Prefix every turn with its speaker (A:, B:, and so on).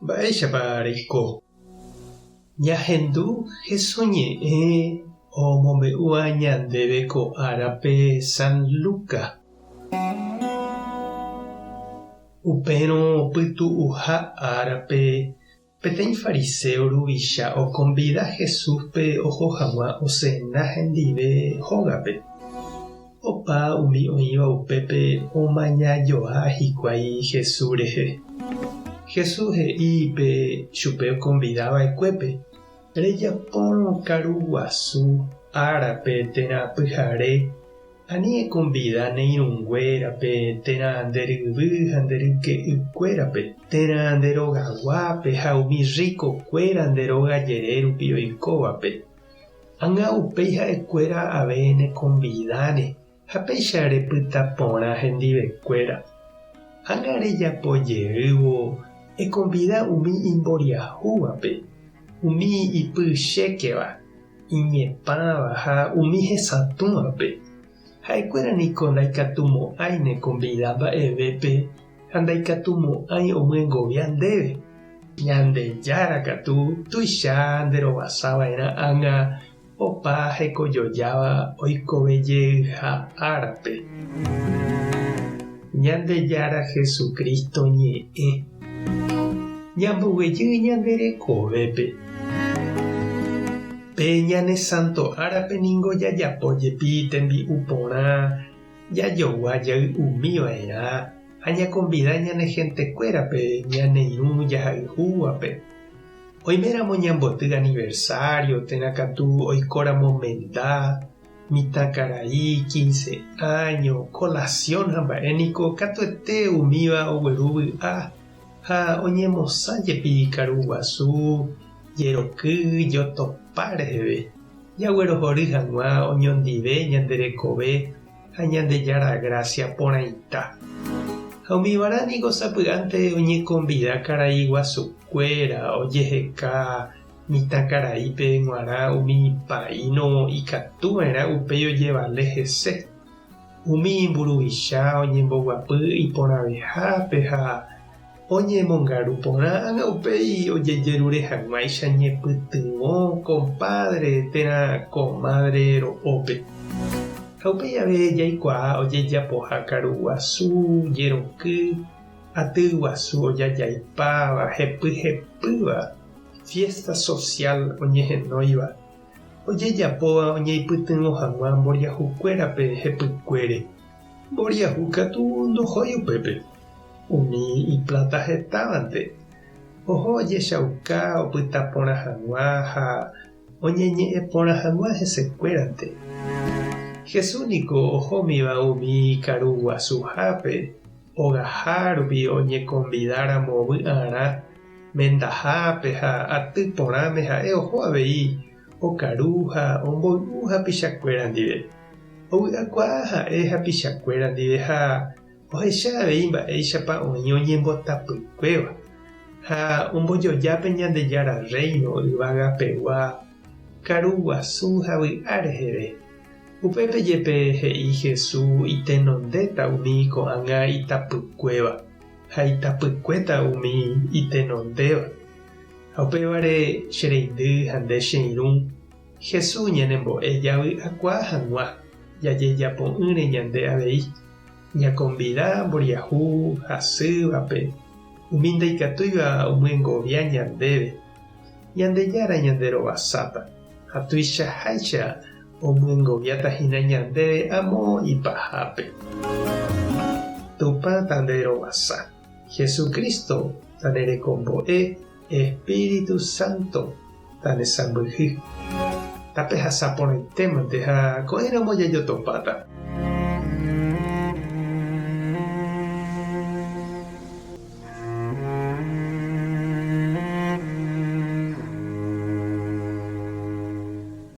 A: Mba'éichapa reiko. Ñahendu hesoñe'ẽ omombe'úva ñandéve ko árape San Lucas. Upérõ pytu'uha árape peteĩ fariseo ruvicha oconvida Jesúspe oho hag̃ua osẽna hendive hógape. Opa umi oĩva upépe omañajoa hikuái Jesús rehe. Jesús he'ípe chupe oconvidava'ekuépe. Rejapórõ karu guasu árape térã pyhare ani econvida neirũnguérape térã nderyvy ha nderyke'ykuérape térã nderogaguápe ha umi rikokuéra nderogajere rupi oikóvape. Ãnga upéi ha'ekuéra ave neconvidáne ha péicha repyta porã hendivekuéra. Ãnga rejapojeývo econvida umi imboriahúvape, umi ipychékeva, iñepãva ha umi hesãtũvape. Ha'ekuéraniko ndaikatumo'ãi neconvida mba'evépe ha ndaikatumo'ãi omyengovia ndéve. Ñandejára katu tuicha nderovasava'erã ãnga opa hekojojáva oikovejeyha árape. Ñandejára Jesucristo ñe'ẽ ñamboguejy ñanderekovépe. Pe ñane santo árape ningo jajapojepi tembi'u porã jajogua jay umíva'erã ha ñaconvida ñane hentekuérape ñaneirũ jahayhúvape. Oiméramo ñamboty aniversario térã katu oikóramo menda, mitãkarai, 15 años, colación ha mba'éniko katuete umíva ogueruvy'a ha oñemosãjepi karu guasu jeroky jotopa reheve. Jaguerohory hag̃ua oñondive ñanderekove ha Ñandejára gracia porãita. Ha umívarãniko sapy'ánte oñeconvida karai guasukuéra ojeheka mitãkaraípe g̃uarã umi paíno ikatuva'erã upéi ojevale hese. Umi mburuvicha oñemboguapy iporãvehápe ha oñemongaru porã ãnga upéi ojejerure hag̃uáicha ñepytyvõ compadre térã comadre ro'ópe. Ha upéi ave jaikuaa ojejapoha karu guasu jeroky aty guasu ojajaipáva hepyhepýva fiesta social oñehenóiva. Ojejapóva oñeipytyvõ hag̃ua mboriahukuérape hepykuére. Mboriahu katu ndohói upépe. Umi iplata hetávante. Oho ojechauka opyta porã hag̃ua ha oñeñe'ẽ porã hag̃ua hesekuérante. Jesús niko ohómiva umi karu guasuhápe ogaha rupi oñeconvidáramo vy'arã mendahápe ha aty porãme ha'e oho avei okaru ha omboy'u hapichakuéra ndive. Ovy'akuaa ha'e hapichakuéra ndive ha ohecha avei mba'éichapa oĩ oñembotapykuéva ha ombojojápe Ñandejára reino yvagapegua karu guasu ha vy'a reheve. Upépe jepe he'i Jesús itenondéta umi ko'ág̃a itapykuéva ha itapykuéta umi itenondéva. Ha upévare che reindy ha nde che irũ Jesús ñanembo'e javy'akuaa hag̃ua jajejapo'ỹre ñande avei ñaconvida mboriahu hasývape umi ndaikatúiva omyengovia ñandéve. Ñandejára ñanderovasáta ha tuichaháicha omyengoviatahína ñandéve amo ipahápe. Tupa tanderovasa. Jesucristo tanerekombo'e Espíritu Santo tanesãmbyhy. Tape hasaporãitémante ha ko'ẽramo jajotopáta.